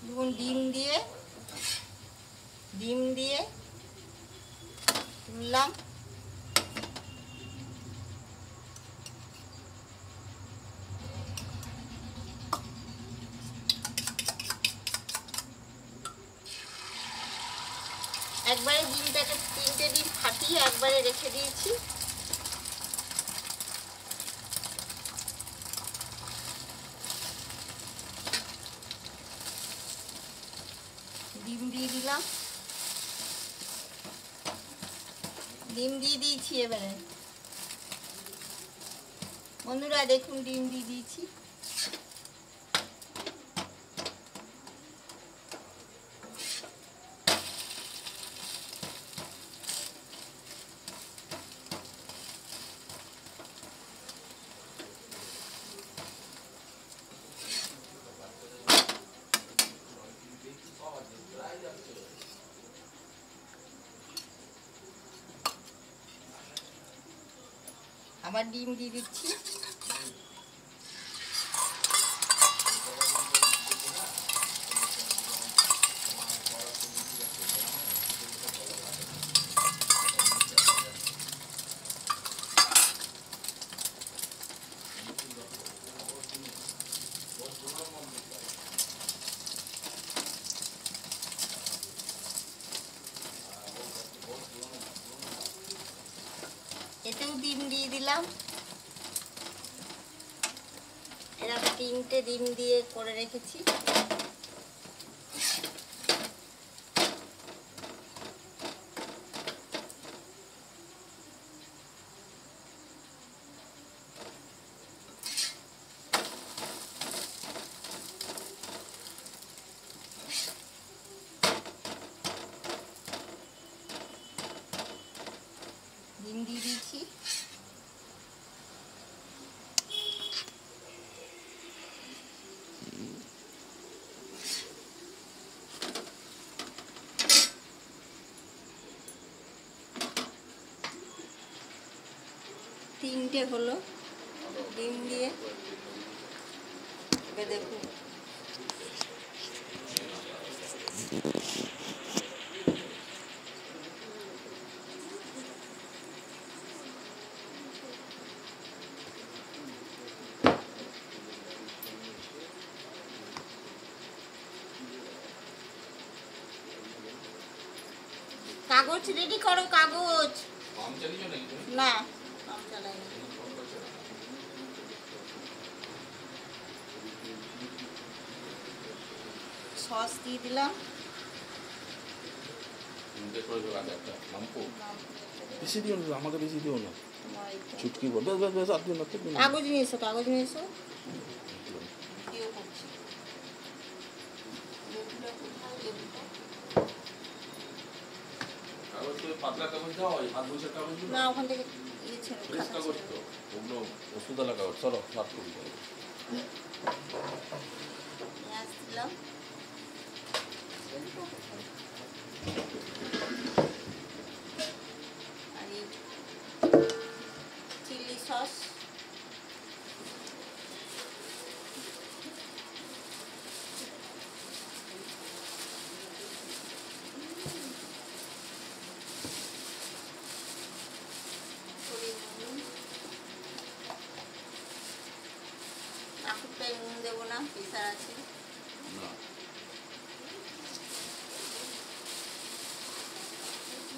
দেখুন ডিম দিয়ে তুললাম। একবারে ডিমটাকে 3টে ডিম ফাটিয়ে একবারে রেখে দিয়েছি। ডিম দিয়ে দিলাম, ডিম দিয়ে দিয়েছি। এবারে বন্ধুরা দেখুন ডিম দিয়ে দিয়েছি। আবার ডিম দিয়ে দিচ্ছি। এতেও ডিম দিয়ে দিলাম। এরা 3টে ডিম দিয়ে করে রেখেছি। ডিম দিয়ে দিয়েছি। তিনটে হলো ডিম দিয়ে। এবার দেখুন কাগজ রেডি করো, কাগজ না সস দিয়ে দিলাম। বেশি দিও না, আমাকে বেশি দিও না, চুটকি বল। বেশ বেশ বেশ, আর দিও না। কাগজ নিয়ে এসো, কাগজ নিয়ে এসো। পাতলা কাগজ দাও, হাত মোছার কাগজ না, ওখান থেকে কাগজ তো ওগুলো ওষুধ আলা কাগজ। চলো সাফ করে দাও। পেঁয়াজ দিলাম, আর এই চিলি সস, নুন দেবো না, প্রেসার আছে।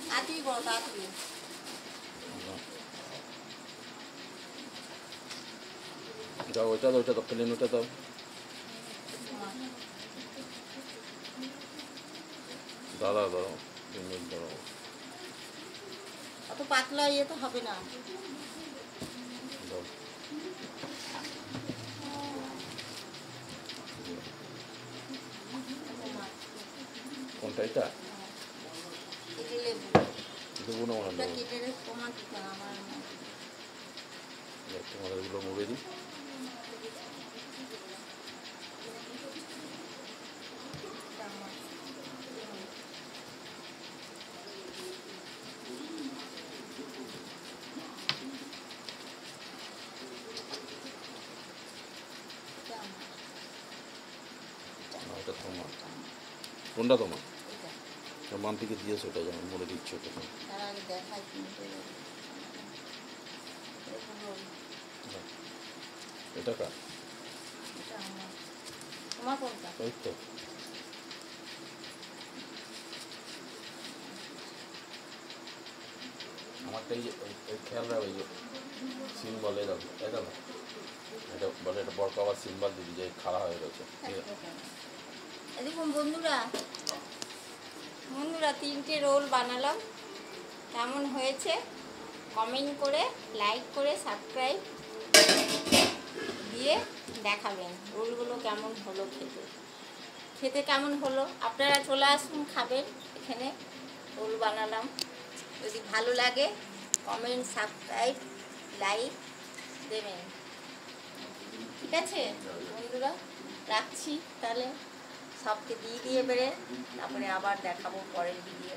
তাড়াতাড়ি করো, তাড়াতাড়ি। যাও ওইটা দাও, ওইটা দাও, প্লেন ওটা দাও। দাদা দাও, 2 মিনিট দাও। অত পাতলা ইয়ে তো হবে না। দাও। কোনটা এটা? দেবো না মনে হয়। তোমাদের এগুলো মুড়ে দিই। এটা তোমার, কোনটা তোমার? এটা মানটিকে দিয়েছো, ওটা যেমন বলে দিচ্ছ ওটা। তার আগে দেখাই তিনটে রোল। এরকম রোল। এটা কার? এটা আমার। তোমার কোনটা? ওই তো আমারটা এই যে ওই খেয়াল রাখো, ওই যে সিম্বল এই দেখো, এই দেখো এটা বলে, এটা বড় আবার সিম্বল দিবি যে খাড়া হয়ে গেছে। দেখুন বন্ধুরা, তিনটে রোল বানালাম। কেমন হয়েছে কমেন্ট করে, লাইক করে, সাবস্ক্রাইব দিয়ে দেখাবেন রোলগুলো কেমন হলো, খেতে কেমন হলো। আপনারা চলে আসুন, খাবেন। এখানে রোল বানালাম। যদি ভালো লাগে কমেন্ট, সাবস্ক্রাইব, লাইক দেবেন। ঠিক আছে বন্ধুরা, রাখছি তাহলে। সবকে দিয়ে বেড়ে তারপরে আবার দেখাবো পরের ভিডিও।